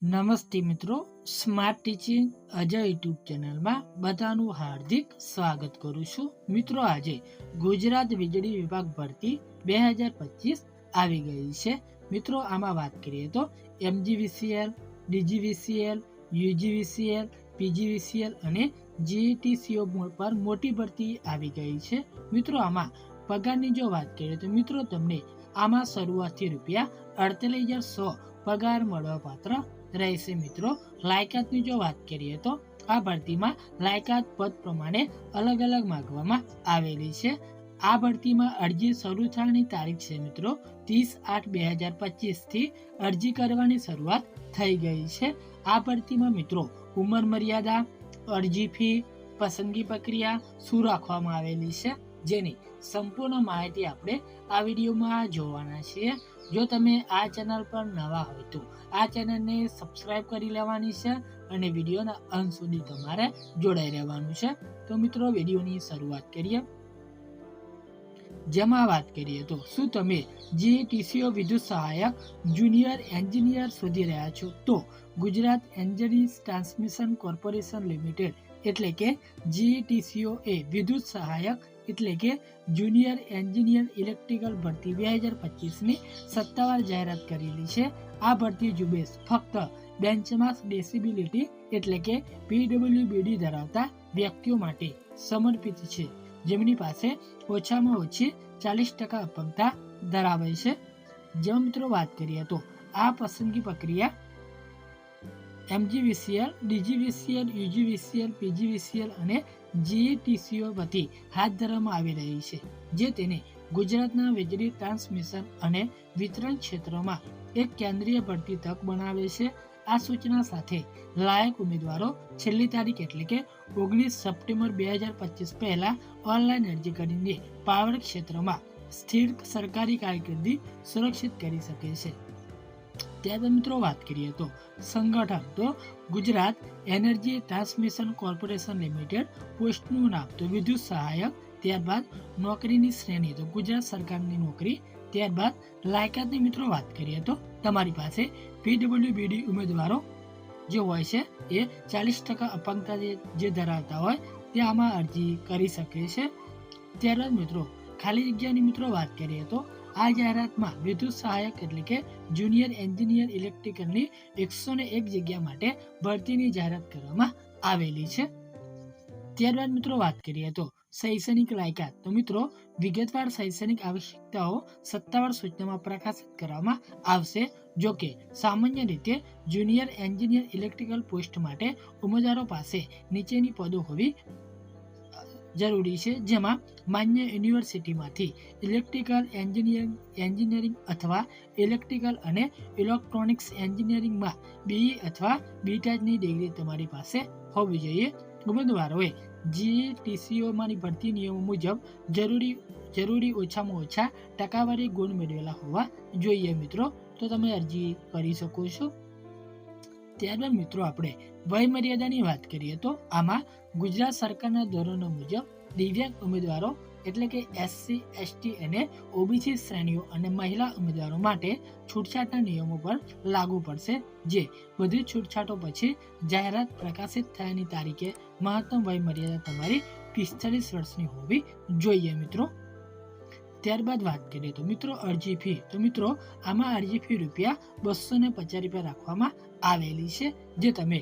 નમસ્તે મિત્રો, smart teaching Ajay YouTube ચેનલમાં બધાનું હાર્દિક સ્વાગત કરું છું. મિત્રો, આજે ગુજરાત વીજળી વિભાગ ભરતી 2025 આવી ગઈ છે. મિત્રો, આમાં વાત કરીએ તો MGVCL, DGVCL, UGVCL, PGVCL અને GETCO પર મોટી ભરતી આવી ગઈ છે. મિત્રો, આમાં પગારની જો વાત કરીએ તો મિત્રો તમને આમાં શરૂઆતથી ₹48,100 પગાર મળવા પાત્ર રહેશે. મિત્રો, લાયકાતની જો વાત કરીએ તો આ ભરતીમાં લાયકાત પદ પ્રમાણે અલગ અલગ માંગવામાં આવેલી છે. આ ભરતીમાં અરજી શરૂ થવાની તારીખ છે મિત્રો 30/8/2025 થી અરજી કરવાની શરૂઆત થઈ ગઈ છે. આ ભરતીમાં મિત્રો ઉંમર મર્યાદા, અરજી ફી, પસંદગી પ્રક્રિયા શું રાખવામાં આવેલી છે, જેની સંપૂર્ણ માહિતી આપણે આ વિડીયોમાં જોવાના છીએ. જો તમે આ ચેનલ પર નવા હોય તો આ ચેનલને સબસ્ક્રાઇબ કરી લેવાની છે અને વિડીયોના અંત સુધી તમારે જોડાઈ રહેવાનું છે. તો મિત્રો, વિડીયોની શરૂઆત કરીએ. જેમાં વાત કરીએ તો શું તમે GETCO વિદ્યુત સહાયક જુનિયર એન્જિનિયર શોધી રહ્યા છો તો Gujarat energy transmission corporation limited એટલે કે GETCO એ વિદ્યુત સહાયક એટલે કે જુનિયર એન્જિનિયર ઇલેક્ટ્રિકલ ભરતી 2025ની સત્તાવાર જાહેરાત કરેલી છે. આ ભરતી ઝુંબેશ ફક્ત બેન્ચમાર્ક ડિસેબિલિટી એટલે કે PWBD ધરાવતા વ્યક્તિઓ માટે સમર્પિત છે, જેમની પાસે ઓછામાં ઓછી 40% અપંગતા ધરાવે છે. જેમાં મિત્રો વાત કરીએ તો આ પસંદગી પ્રક્રિયા MGVCL, DGVCL, UGVCL, PGVCL અને GETCO વતી હાથ ધરવામાં આવી રહી છે, જે તેને ગુજરાતના વીજળી ટ્રાન્સમિશન અને વિતરણ ક્ષેત્રમાં એક કેન્દ્રીય ભરતી તક બનાવે છે. આ સૂચના સાથે લાયક ઉમેદવારો છેલ્લી તારીખ એટલે કે 19 સપ્ટેમ્બર 2025 પહેલા ઓનલાઈન અરજી કરીને પાવર ક્ષેત્રમાં સ્થિર સરકારી કારકિર્દી સુરક્ષિત કરી શકે છે. ત્યારબાદ મિત્રો વાત કરીએ તો સંગઠન તો Gujarat energy transmission corporation limited, પોસ્ટનું નામ તો વિદ્યુત સહાયક, ત્યારબાદ નોકરીની શ્રેણી તો ગુજરાત સરકારની નોકરી, ત્યારબાદ લાયકાતની મિત્રો વાત કરીએ તો તમારી પાસે PWBD ઉમેદવારો જે હોય છે એ 40% અપંગતા જે ધરાવતા હોય તે આમાં અરજી કરી શકે છે. ત્યારબાદ મિત્રો ખાલી જગ્યાની મિત્રો વાત કરીએ તો આ જાહેરાતમાં વિદ્યુત સહાયક એટલે કે જુનિયર એન્જિનિયર ઇલેક્ટ્રિકલની 101 જગ્યા માટે ભરતીની જાહેરાત કરવામાં આવેલી છે. ત્યારબાદ મિત્રો વાત કરીએ તો શૈક્ષણિક લાયકાત તો મિત્રો વિગતવાર શૈક્ષણિક આવશ્યકતાઓ સત્તાવાર સૂચનામાં પ્રકાશિત કરવામાં આવશે. જો કે સામાન્ય રીતે જુનિયર એન્જિનિયર ઇલેક્ટ્રિકલ પોસ્ટ માટે ઉમેદવારો પાસે નીચેની પદો હોવી જરૂરી છે, જેમાં માન્ય યુનિવર્સિટીમાંથી ઇલેક્ટ્રિકલ એન્જિનિયરિંગ અથવા ઇલેક્ટ્રિકલ અને ઇલેક્ટ્રોનિક્સ એન્જિનિયરિંગમાં BE અથવા BTechની ડિગ્રી તમારી પાસે હોવી જોઈએ. ઉમેદવારોએ GETCOમાંની ભરતી નિયમો મુજબ જરૂરી ઓછામાં ઓછા ટકાવારી ગુણ મેળવેલા હોવા જોઈએ મિત્રો, તો તમે અરજી કરી શકો છો. ત્યારબાદ મિત્રો આપણે વય મર્યાદાની વાત કરીએ તો આમાં ગુજરાત સરકારના ધોરણો મુજબ દિવ્યાંગ ઉમેદવારો એટલે કે SC, ST અને OBC શ્રેણીઓ અને મહિલા ઉમેદવારો માટે છૂટછાટના નિયમો પર લાગુ પડશે, જે બધી છૂટછાટો પછી જાહેરાત પ્રકાશિત થયાની તારીખે મહત્તમ વય મર્યાદા તમારી 45 વર્ષની હોવી જોઈએ મિત્રો. ત્યારબાદ વાત કરીએ તો મિત્રો અરજી ફી તો મિત્રો આમાં અરજી ફી ₹250 રાખવામાં આવેલી છે, જે તમે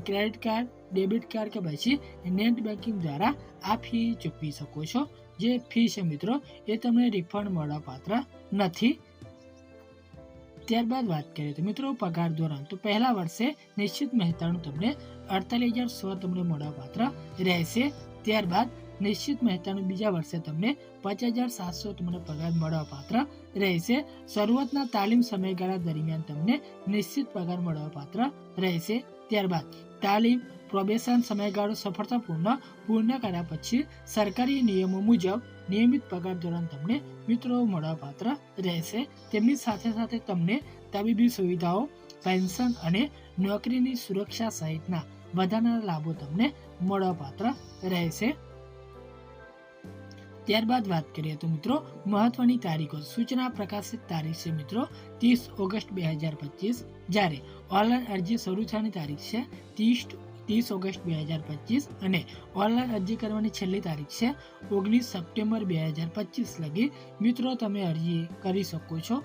ક્રેડિટ કાર્ડ, ડેબિટ કાર્ડ કે પછી નેટ બેન્કિંગ દ્વારા આ ફી ચૂકવી શકો છો. જે ફી છે મિત્રો એ તમને રિફંડ મળવા પાત્ર નથી. ત્યારબાદ વાત કરીએ તો મિત્રો પગાર ધોરણ તો પહેલા વર્ષે નિશ્ચિત મહેતાણું તમને 48,100 તમને મળવા પાત્ર રહેશે. ત્યારબાદ નિશ્ચિત મહેતાણું બીજા વર્ષે તમને 5,700 તમને પગાર મળવા પાત્ર રહેશે. શરૂઆતના તાલીમ સમયગાળા દરમિયાન તમને નિશ્ચિત પગાર મળવા પાત્ર રહેશે. ત્યારબાદ તાલીમ પ્રોબેશન સમયગાળો પૂર્ણ કર્યા પછી સરકારી નિયમો મુજબ નિયમિત પગાર ધોરણ તમને મિત્રો મળવા પાત્ર રહેશે. તેમની સાથે સાથે તમને તબીબી સુવિધાઓ, પેન્શન અને નોકરીની સુરક્ષા સહિતના વધારાના લાભો તમને મળવા પાત્ર રહેશે. ત્યારબાદ વાત કરીએ તો મિત્રો મહત્વની તારીખો. સૂચના પ્રકાશિત તારીખ છે મિત્રો 30 ઓગસ્ટ 2025, જ્યારે ઓનલાઈન અરજી શરૂ થવાની તારીખ છે 30 ઓગસ્ટ 2025 અને ઓનલાઈન અરજી કરવાની છેલ્લી તારીખ છે 19 સપ્ટેમ્બર 2025 લગી મિત્રો તમે અરજી કરી શકો છો.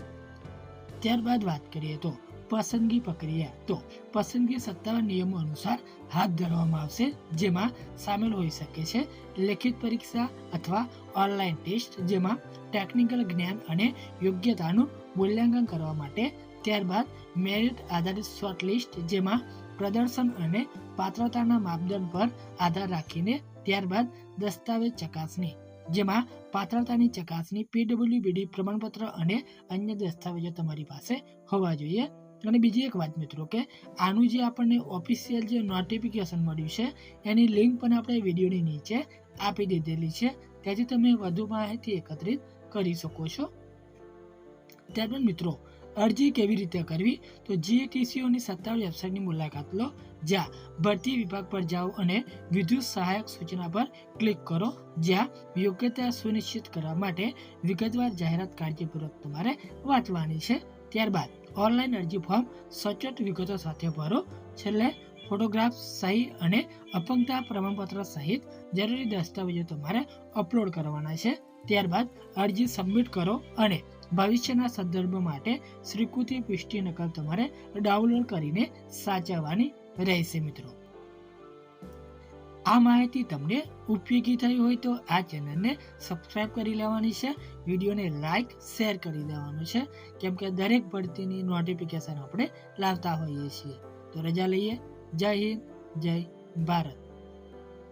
ત્યારબાદ વાત કરીએ તો પસંદગી પ્રક્રિયા. તો પસંદગી સત્તાવાર નિયમો અનુસાર હાથ ધરવામાં આવશે, જેમાં સામેલ હોઈ શકે છે લેખિત પરીક્ષા અથવા ઓનલાઈન ટેસ્ટ, જેમાં ટેકનિકલ જ્ઞાન અને યોગ્યતાનું મૂલ્યાંકન કરવા માટે. ત્યારબાદ મેરિટ આધારિત શોર્ટલિસ્ટ, જેમાં પ્રદર્શન અને પાત્રતાના માપદંડ પર આધાર રાખીને. ત્યારબાદ દસ્તાવેજ ચકાસણી, જેમાં પાત્રતાની ચકાસણી, PWBD પ્રમાણપત્ર અને અન્ય દસ્તાવેજો તમારી પાસે હોવા જોઈએ. અને બીજી એક વાત મિત્રો કે આનું જે આપણને ઓફિશિયલ જે નોટિફિકેશન મળ્યું છે એની લિંક પણ આપણે વિડીયોની નીચે આપી દીધેલી છે, ત્યાંથી તમે વધુ માહિતી એકત્રિત કરી શકો છો. ત્યારબાદ મિત્રો અરજી કેવી રીતે કરવી? તો GATCOની સત્તાવાર વેબસાઇટની મુલાકાત લો, જ્યાં ભરતી વિભાગ પર જાઓ અને વિદ્યુત સહાયક સૂચના પર ક્લિક કરો, જ્યાં યોગ્યતા સુનિશ્ચિત કરવા માટે વિગતવાર જાહેરાત કાળજીપૂર્વક તમારે વાંચવાની છે. ત્યારબાદ ઓનલાઈન અરજી ફોર્મ સચોટ વિગતો સાથે ભરો. છેલ્લે ફોટોગ્રાફ, સહી અને અપંગતા પ્રમાણપત્ર સહિત જરૂરી દસ્તાવેજો તમારે અપલોડ કરવાના છે. ત્યારબાદ અરજી સબમિટ કરો અને ભવિષ્યના સંદર્ભ માટે સ્વીકૃતિ પુષ્ટિ નકલ તમારે ડાઉનલોડ કરીને સાચવવાની રહેશે. મિત્રો આ માહિતી તમને ઉપયોગી થઈ હોય તો આ ચેનલને સબસ્ક્રાઇબ કરી લેવાની છે, વિડીયોને લાઈક શેર કરી દેવાનું છે, કેમ કે દરેક ભરતીની નોટિફિકેશન આપણે લાવતા હોઈએ છીએ. તો રજા લઈએ. જય હિન્દ, જય ભારત.